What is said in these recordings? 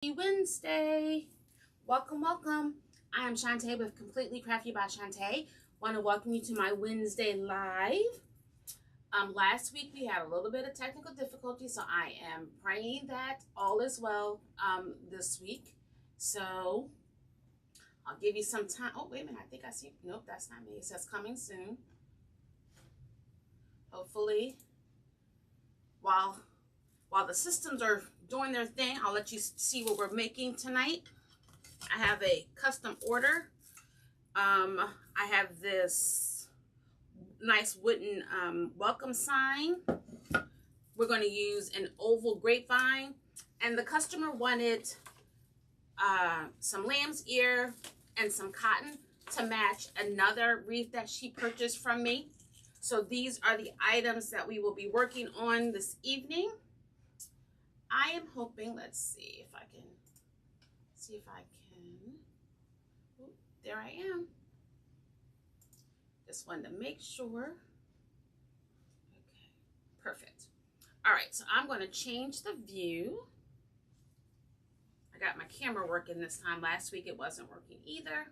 Wednesday. Welcome, welcome. I am Shantae with Completely Crafty by Shantae. Want to welcome you to my Wednesday live. Last week we had a little bit of technical difficulty, so I am praying that all is well this week. So I'll give you some time. Oh, wait a minute. I think I see. Nope, that's not me. It says coming soon. Hopefully, while the systems are doing their thing, I'll let you see what we're making tonight. I have a custom order. I have this nice wooden welcome sign. We're going to use an oval grapevine, and the customer wanted some lamb's ear and some cotton to match another wreath that she purchased from me. So these are the items that we will be working on this evening. I am hoping, let's see if I can, Ooh, there I am. Just wanted to make sure. Okay, perfect. All right, so I'm going to change the view. I got my camera working this time. Last week it wasn't working either.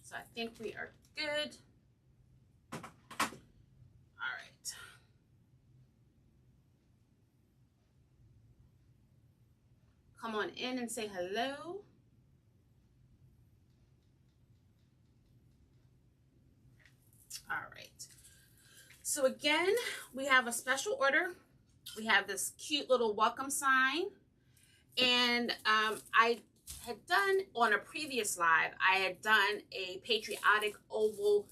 So I think we are good. All right. Come on in and say hello. All right. So again, we have a special order. We have this cute little welcome sign. And I had done on a previous live, I had done a patriotic oval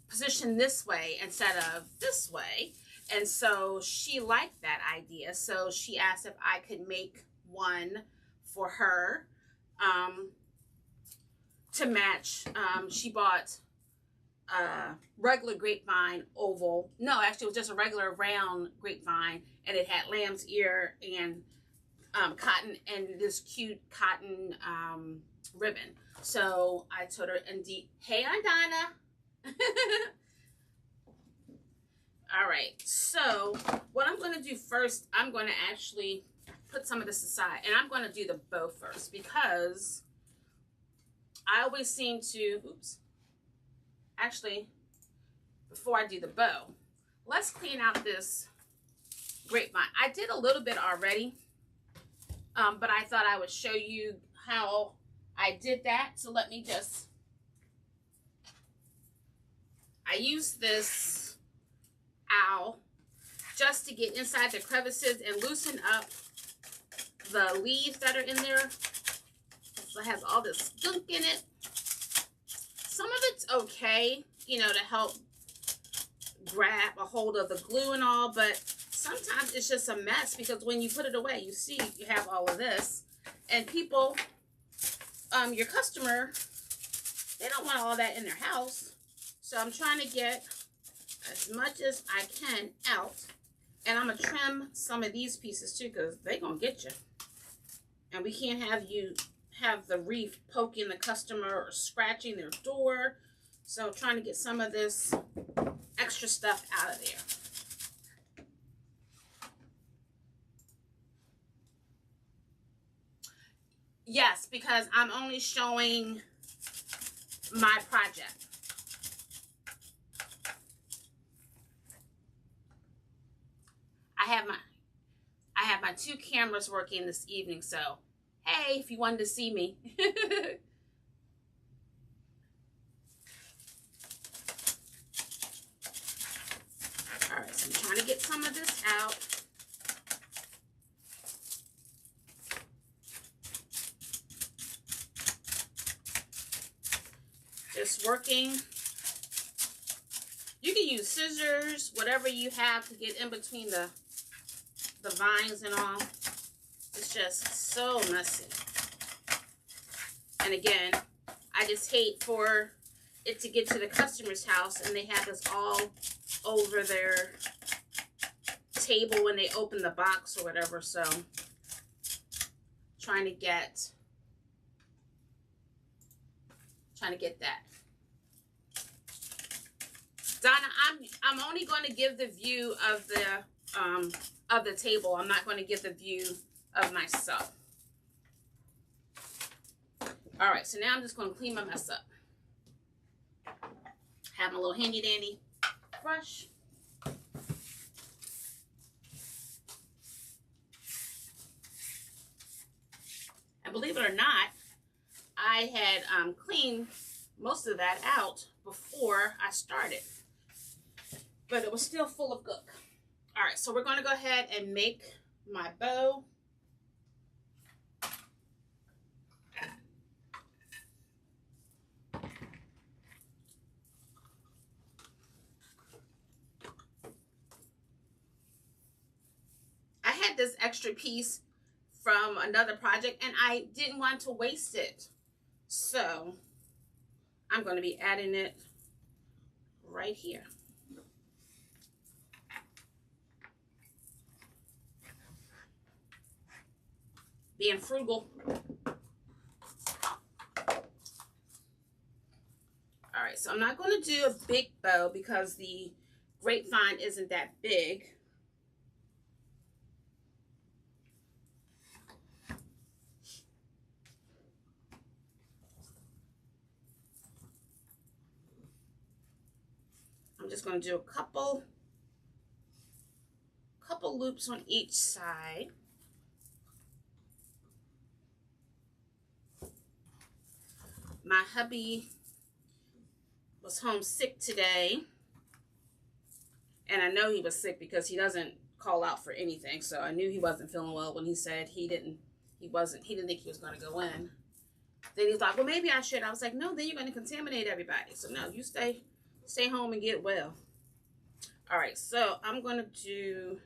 position this way instead of this way. And so she liked that idea. So she asked if I could make one for her to match. She bought a regular grapevine oval. No, actually it was just a regular round grapevine, and it had lamb's ear and cotton and this cute cotton ribbon. So I told her, indeed, hey, I'm Donna. All right, so what I'm going to do first, I'm going to actually put some of this aside, and I'm going to do the bow first because I always seem to, actually, before I do the bow, let's clean out this grapevine. I did a little bit already, but I thought I would show you how I did that. So let me just, I used this owl just to get inside the crevices and loosen up the leaves that are in there. So it has all this gunk in it. Some of it's okay, you know, to help grab a hold of the glue and all, but sometimes it's just a mess because when you put it away, you see you have all of this, and people, your customer, they don't want all that in their house. So I'm trying to get as much as I can out, and I'm gonna trim some of these pieces too because they're gonna get you, and we can't have you have the wreath poking the customer or scratching their door. So trying to get some of this extra stuff out of there. Yes, because I'm only showing my project. I have my two cameras working this evening, so hey, if you wanted to see me. All right, so I'm trying to get some of this out. Just working. You can use scissors, whatever you have to get in between the vines and all. It's just so messy. And again, I just hate for it to get to the customer's house and they have this all over their table when they open the box or whatever. So trying to get that. Donna, I'm only going to give the view of the of the table. I'm not going to get the view of myself. All right, so now I'm just going to clean my mess up. Have my little handy dandy brush. And believe it or not, I had cleaned most of that out before I started, but it was still full of gook. All right, so we're going to go ahead and make my bow. I had this extra piece from another project and I didn't want to waste it. So I'm going to be adding it right here. Being frugal. All right, so I'm not going to do a big bow because the grapevine isn't that big. I'm just going to do a couple loops on each side. My hubby was home sick today, and I know he was sick because he doesn't call out for anything, so I knew he wasn't feeling well when he said he didn't think he was going to go in. Then he's like, well, maybe I should. I was like, no, then you're going to contaminate everybody. So no, you stay home and get well. All right, so I'm going to do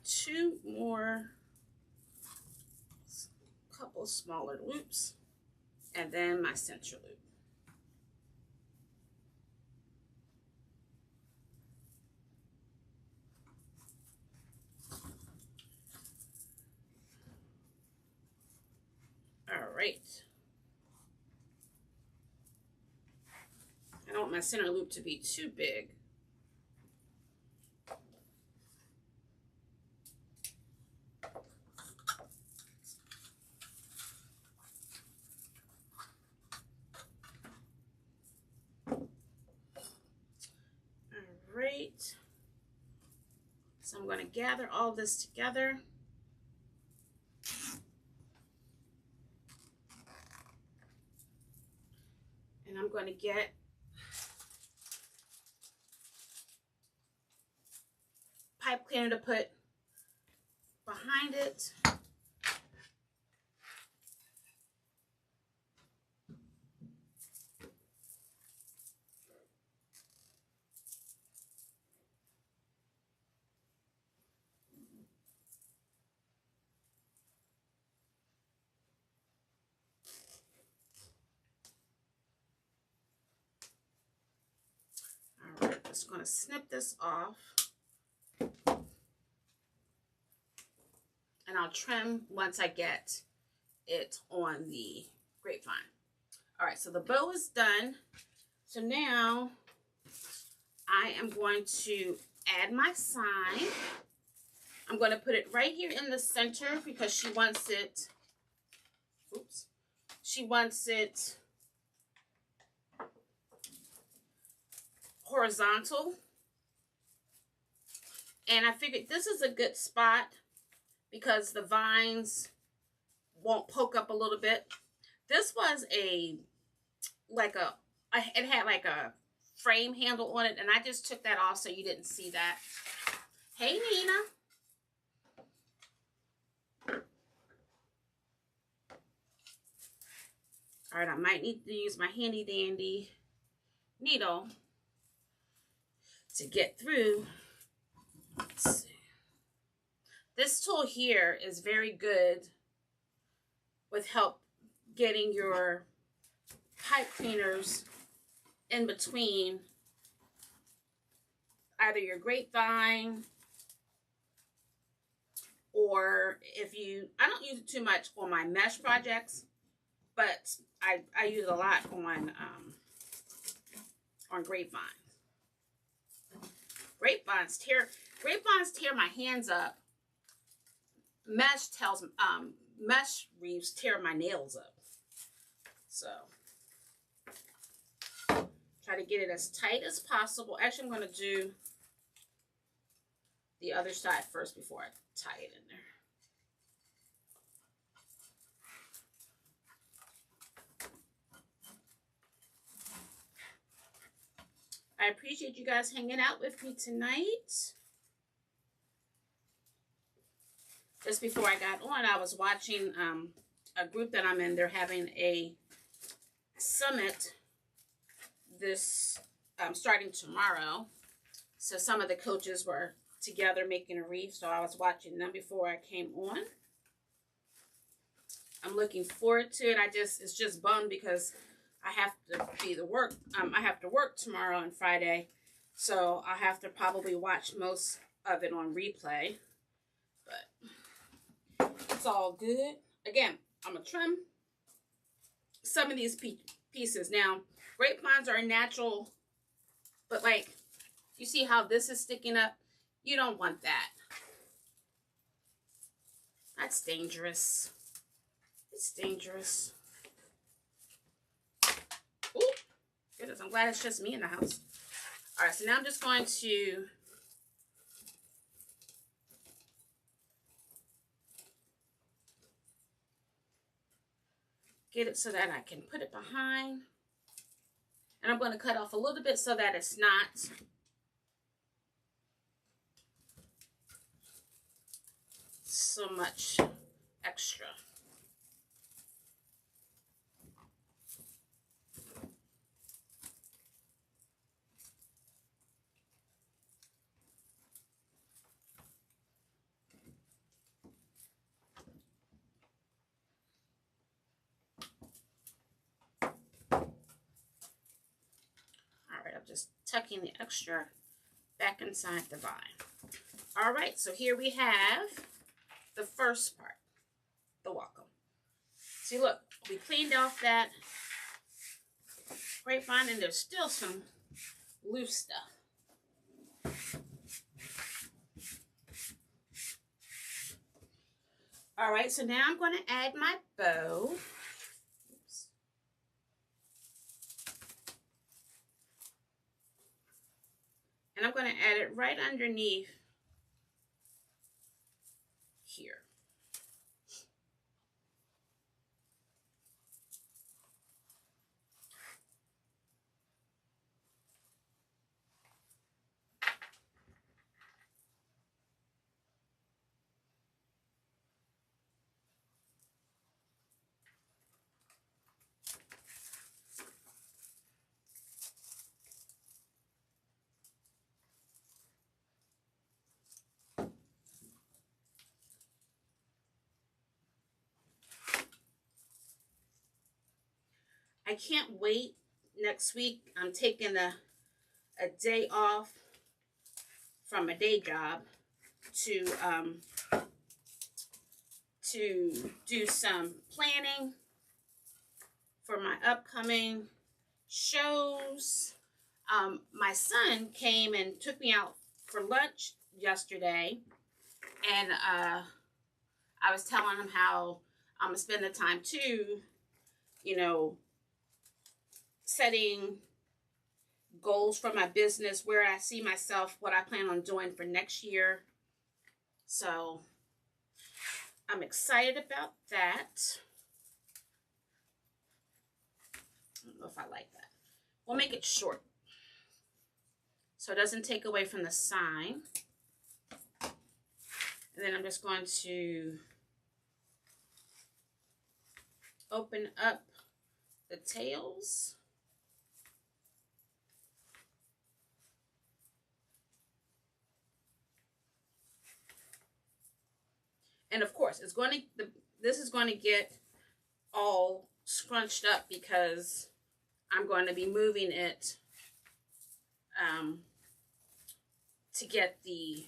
two more, couple smaller loops, and then my center loop. All right. I don't want my center loop to be too big. Right, so I'm going to gather all this together. And I'm going to get pipe cleaner to put behind it. Just going to snip this off, and I'll trim once I get it on the grapevine. All right, so the bow is done. So now I am going to add my sign. I'm going to put it right here in the center because she wants it, oops, she wants it horizontal, and I figured this is a good spot because the vines won't poke up a little bit. This was it had like a frame handle on it, and I just took that off so you didn't see that. Hey, Nina. All right, I might need to use my handy dandy needle to get through. Let's see. This tool here is very good with help getting your pipe cleaners in between either your grapevine or I don't use it too much on my mesh projects, but I use it a lot on on grapevine. Grapevines tear my hands up. Mesh wreaths tear my nails up. So try to get it as tight as possible. Actually, I'm going to do the other side first before I tie it in there. I appreciate you guys hanging out with me tonight. Just before I got on, I was watching a group that I'm in. They're having a summit this starting tomorrow. So some of the coaches were together making a wreath. So I was watching them before I came on. I'm looking forward to it. It's just bummed because I have to be to work. I have to work tomorrow and Friday, so I have to probably watch most of it on replay. But it's all good. Again, I'm gonna trim some of these pieces. Now, grapevines are natural, but like you see how this is sticking up. You don't want that. That's dangerous. It's dangerous. Ooh, goodness, I'm glad it's just me in the house. All right, so now I'm just going to get it so that I can put it behind. And I'm going to cut off a little bit so that it's not so much extra. I'm just tucking the extra back inside the vine. All right, so here we have the first part, the welcome. See, look, we cleaned off that grapevine and there's still some loose stuff. All right, so now I'm going to add my bow. And I'm going to add it right underneath here. I can't wait. Next week, I'm taking a day off from a day job to do some planning for my upcoming shows. My son came and took me out for lunch yesterday, and I was telling him how I'm going to spend the time too, you know, setting goals for my business, where I see myself, what I plan on doing for next year. So I'm excited about that. I don't know if I like that. We'll make it short so it doesn't take away from the sign. And then I'm just going to open up the tails. And of course, it's going to this is going to get all scrunched up because I'm going to be moving it to get the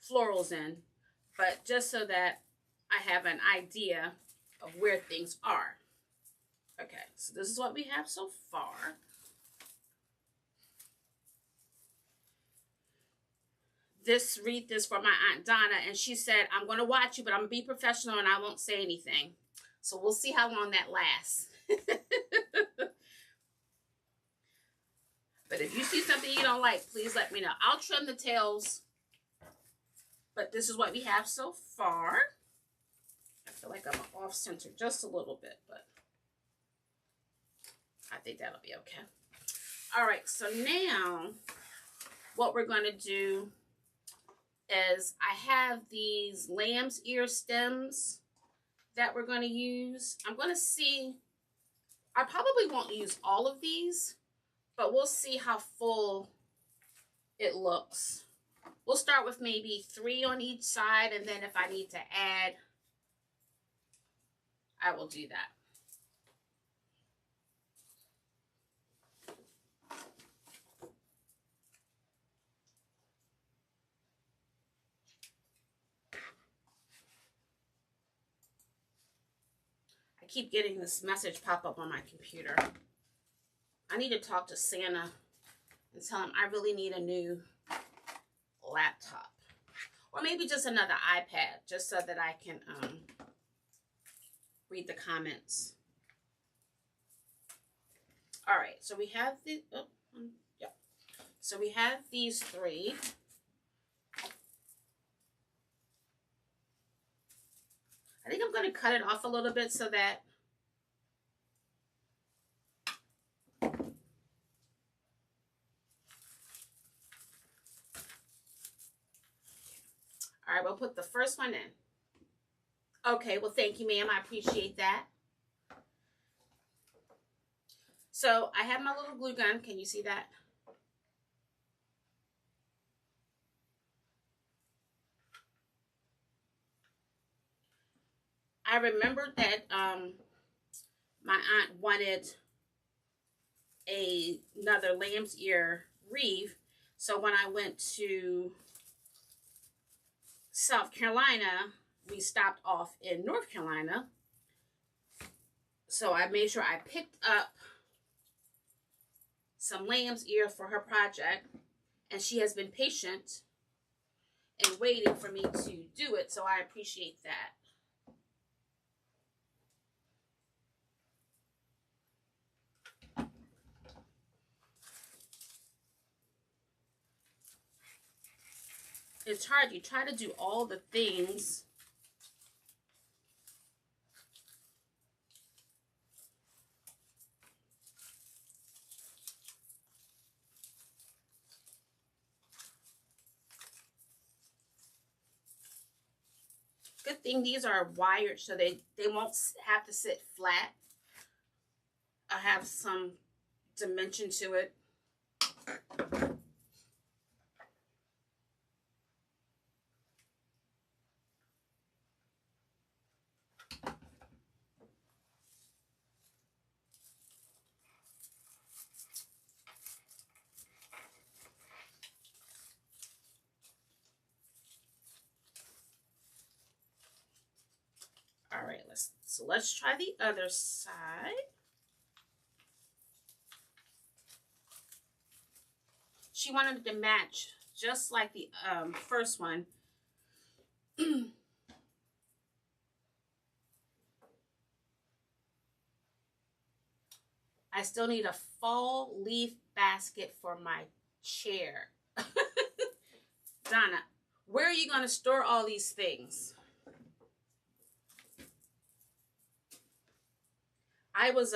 florals in, but just so that I have an idea of where things are. Okay, so this is what we have so far. this wreath is for my Aunt Donna, and she said, I'm going to watch you, but I'm going to be professional and I won't say anything. So we'll see how long that lasts. But if you see something you don't like, please let me know. I'll trim the tails, but this is what we have so far. I feel like I'm off-center just a little bit, but I think that'll be okay. All right, so now what we're going to do is I have these lamb's ear stems that we're going to use. I'm going to see, I probably won't use all of these, but we'll see how full it looks. We'll start with maybe 3 on each side, and then if I need to add, I will do that. I keep getting this message pop up on my computer. I need to talk to Santa and tell him I really need a new laptop. Or maybe just another iPad, just so that I can read the comments. All right, so we have the, so we have these 3. I think I'm going to cut it off a little bit so that all right, we'll put the first one in. Okay, well, thank you, ma'am. I appreciate that. So I have my little glue gun. Can you see that? I remembered that my aunt wanted another lamb's ear wreath. So when I went to South Carolina, we stopped off in North Carolina. So I made sure I picked up some lamb's ear for her project. And she has been patient and waiting for me to do it. So I appreciate that. It's hard. You try to do all the things. Good thing these are wired so they won't have to sit flat. I have some dimension to it. All right, let's try the other side. She wanted to match just like the first one. I still need a fall leaf basket for my chair. Donna, where are you going to store all these things? I was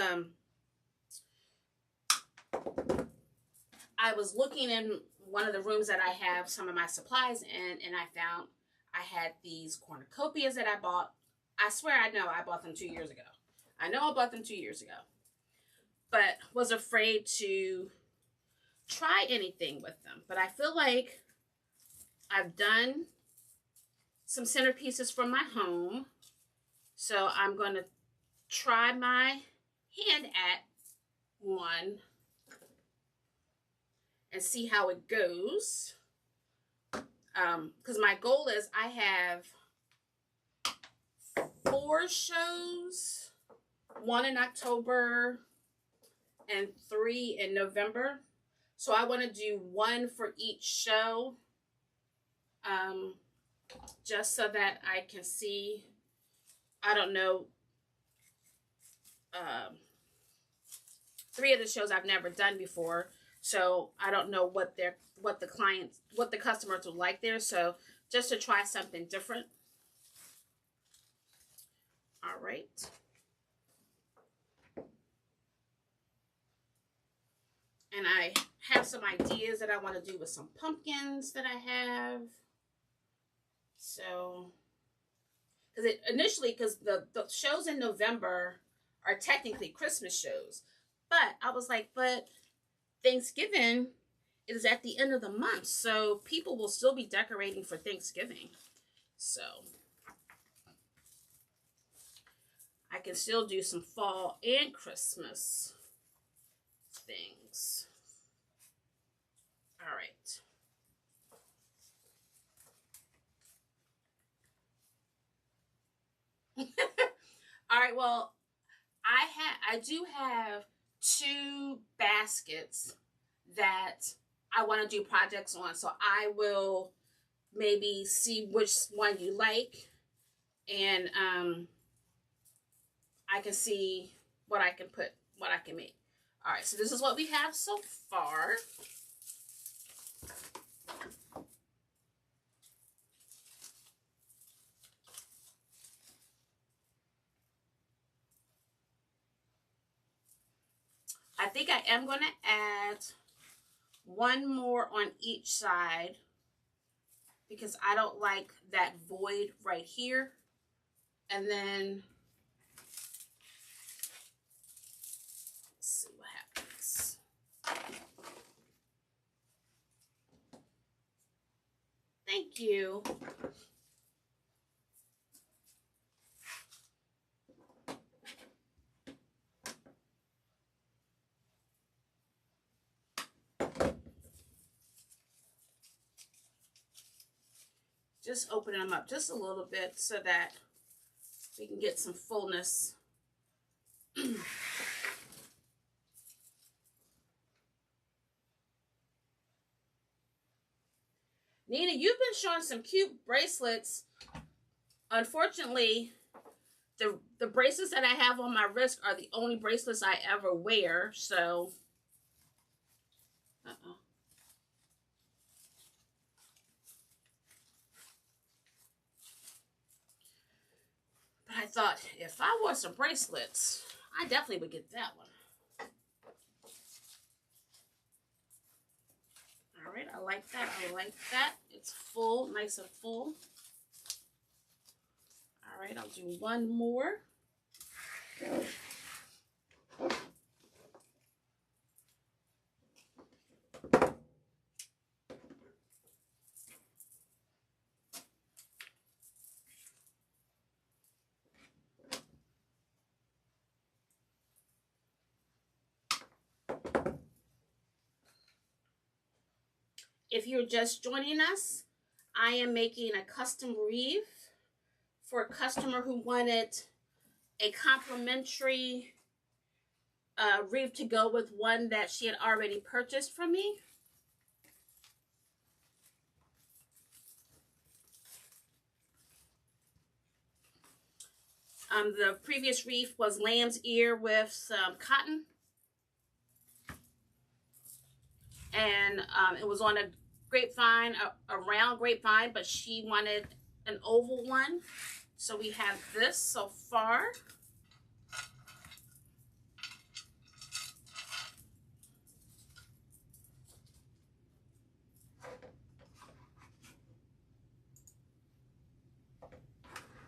looking in one of the rooms that I have some of my supplies in, and I found I had these cornucopias that I bought. I swear I know I bought them 2 years ago. I know I bought them 2 years ago, but was afraid to try anything with them. But I feel like I've done some centerpieces from my home, so I'm going to try my hand at one and see how it goes. Because my goal is I have 4 shows, 1 in October and 3 in November. So I want to do 1 for each show just so that I can see. I don't know. 3 of the shows I've never done before, so I don't know what the customers would like there. So just to try something different. All right. And I have some ideas that I want to do with some pumpkins that I have. So, because the shows in November are technically Christmas shows. But I was like, but Thanksgiving is at the end of the month. So people will still be decorating for Thanksgiving. So I can still do some fall and Christmas things. All right. All right, well, I do have 2 baskets that I want to do projects on, so I will maybe see which one you like, and I can see what I can make. All right, so this is what we have so far. I think I am going to add 1 more on each side because I don't like that void right here. And then let's see what happens. Thank you. Just open them up just a little bit so that we can get some fullness. Nina, you've been showing some cute bracelets. Unfortunately, the bracelets that I have on my wrist are the only bracelets I ever wear, so But I thought, if I wore some bracelets, I definitely would get that one. All right, I like that. I like that. It's full, nice and full. All right, I'll do 1 more. If you're just joining us, I am making a custom wreath for a customer who wanted a complimentary wreath to go with one that she had already purchased from me. The previous wreath was lamb's ear with some cotton. And it was on a grapevine, a round grapevine, but she wanted an oval one. So we have this so far.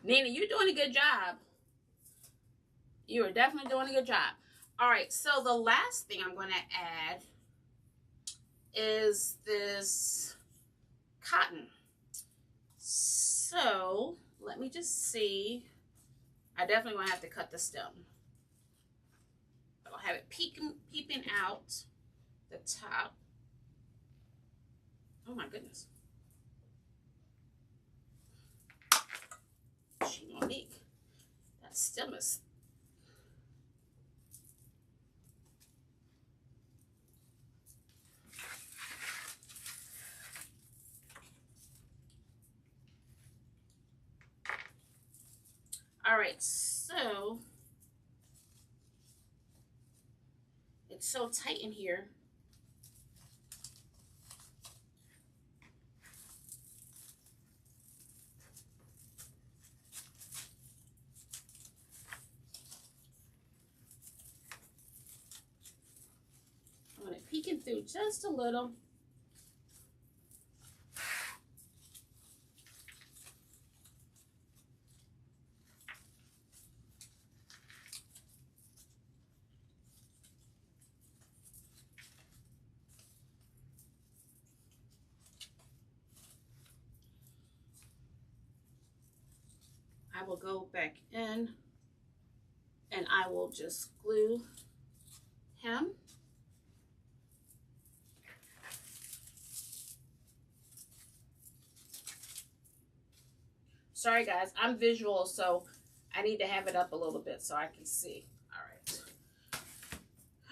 Nina, you're doing a good job. You are definitely doing a good job. All right, so the last thing I'm going to add is this cotton. So let me just see. I definitely want to have to cut the stem. I'll have it peeping out the top. Oh my goodness. Gee, Monique, that stem is. right, so it's so tight in here. I'm going to peeking through just a little. I will go back in and I will just glue him. Sorry guys, I'm visual, so I need to have it up a little bit so I can see. All right.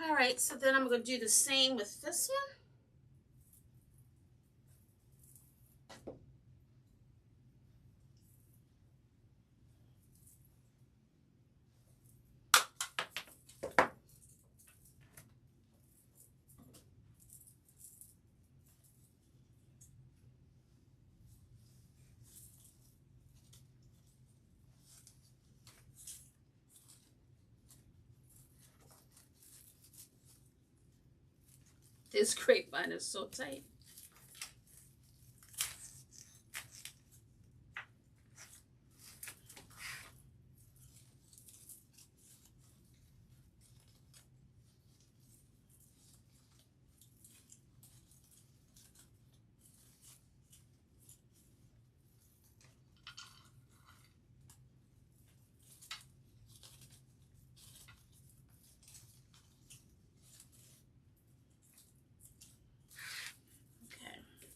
All right, so then I'm going to do the same with this one. This grapevine is so tight.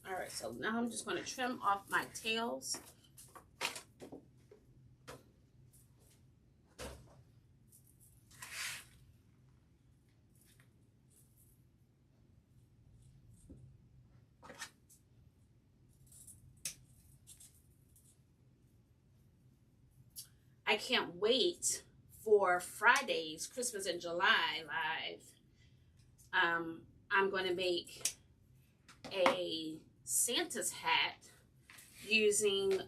All right, so now I'm just going to trim off my tails. I can't wait for Friday's Christmas in July live. I'm going to make a Santa's hat using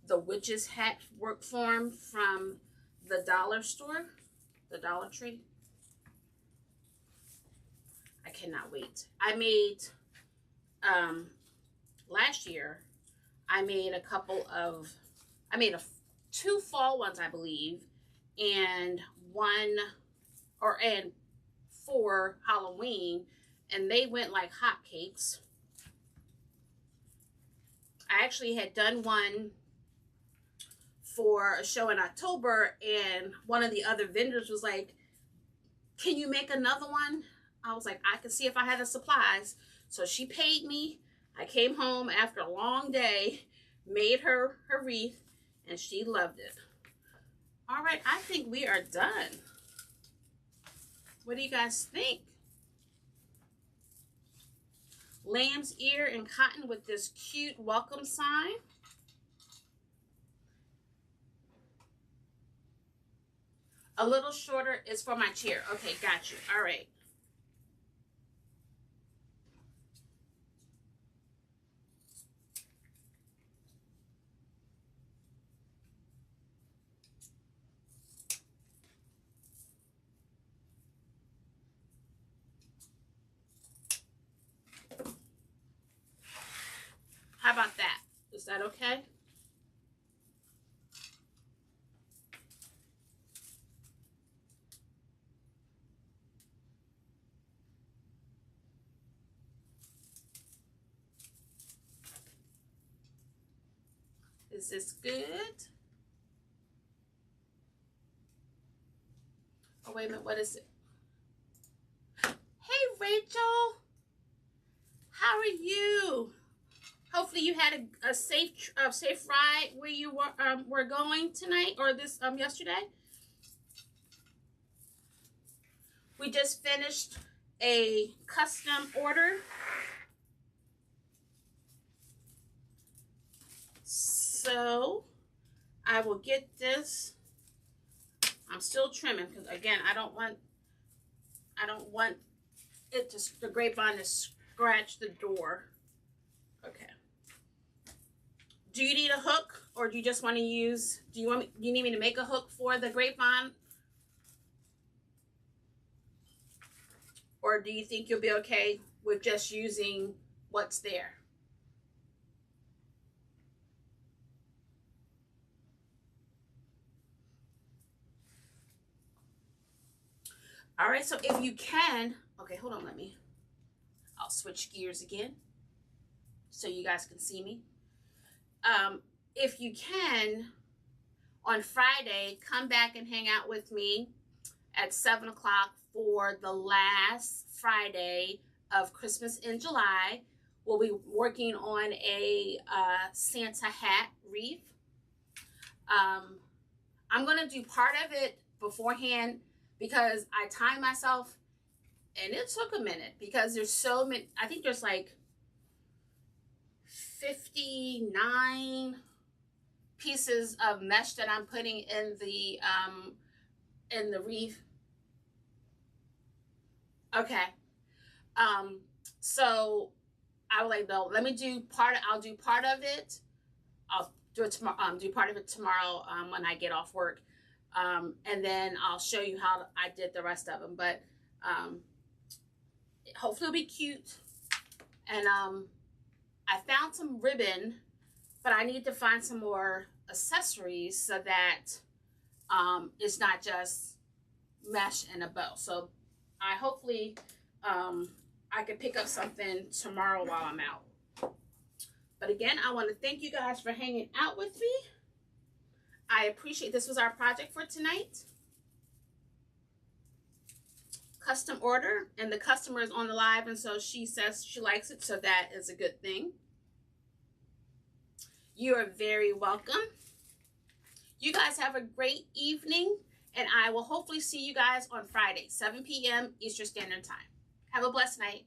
the witch's hat work form from the dollar store, the Dollar Tree. I cannot wait. I made last year I made two fall ones, I believe, and for Halloween, and they went like hotcakes. I actually had done one for a show in October, and one of the other vendors was like, can you make another one? I was like, I can see if I had the supplies. So she paid me. I came home after a long day, made her wreath, and she loved it. All right, I think we are done. What do you guys think? Lamb's ear and cotton with this cute welcome sign. A little shorter is for my chair. Okay, got you. All right. How about that? Is that okay? Is this good? Oh, wait a minute. What is it? Hey, Rachel. How are you? Hopefully you had a safe ride where you were going tonight, or this yesterday. We just finished a custom order. So I will get this. I'm still trimming because again, I don't want it to, the grapevine to scratch the door. Okay. Do you need a hook, or do you just want to use, do you need me to make a hook for the grapevine? Or do you think you'll be okay with just using what's there? All right, so if you can, okay, hold on, I'll switch gears again so you guys can see me. If you can, on Friday, come back and hang out with me at 7 o'clock for the last Friday of Christmas in July. We'll be working on a Santa hat wreath. I'm going to do part of it beforehand because I timed myself, and it took a minute because there's so many. I think there's like 59 pieces of mesh that I'm putting in the wreath. Okay. So I was like, no, let me do I'll do part of it. I'll do it tomorrow. Do part of it tomorrow when I get off work. And then I'll show you how I did the rest of them. But hopefully it'll be cute. And I found some ribbon, but I need to find some more accessories so that it's not just mesh and a bow. So I hopefully I can pick up something tomorrow while I'm out. But again, I want to thank you guys for hanging out with me. I appreciate, this was our project for tonight. Custom order, and the customer is on the live, and so she says she likes it, so that is a good thing. You are very welcome. You guys have a great evening, and I will hopefully see you guys on Friday, 7 p.m. Eastern Standard Time. Have a blessed night.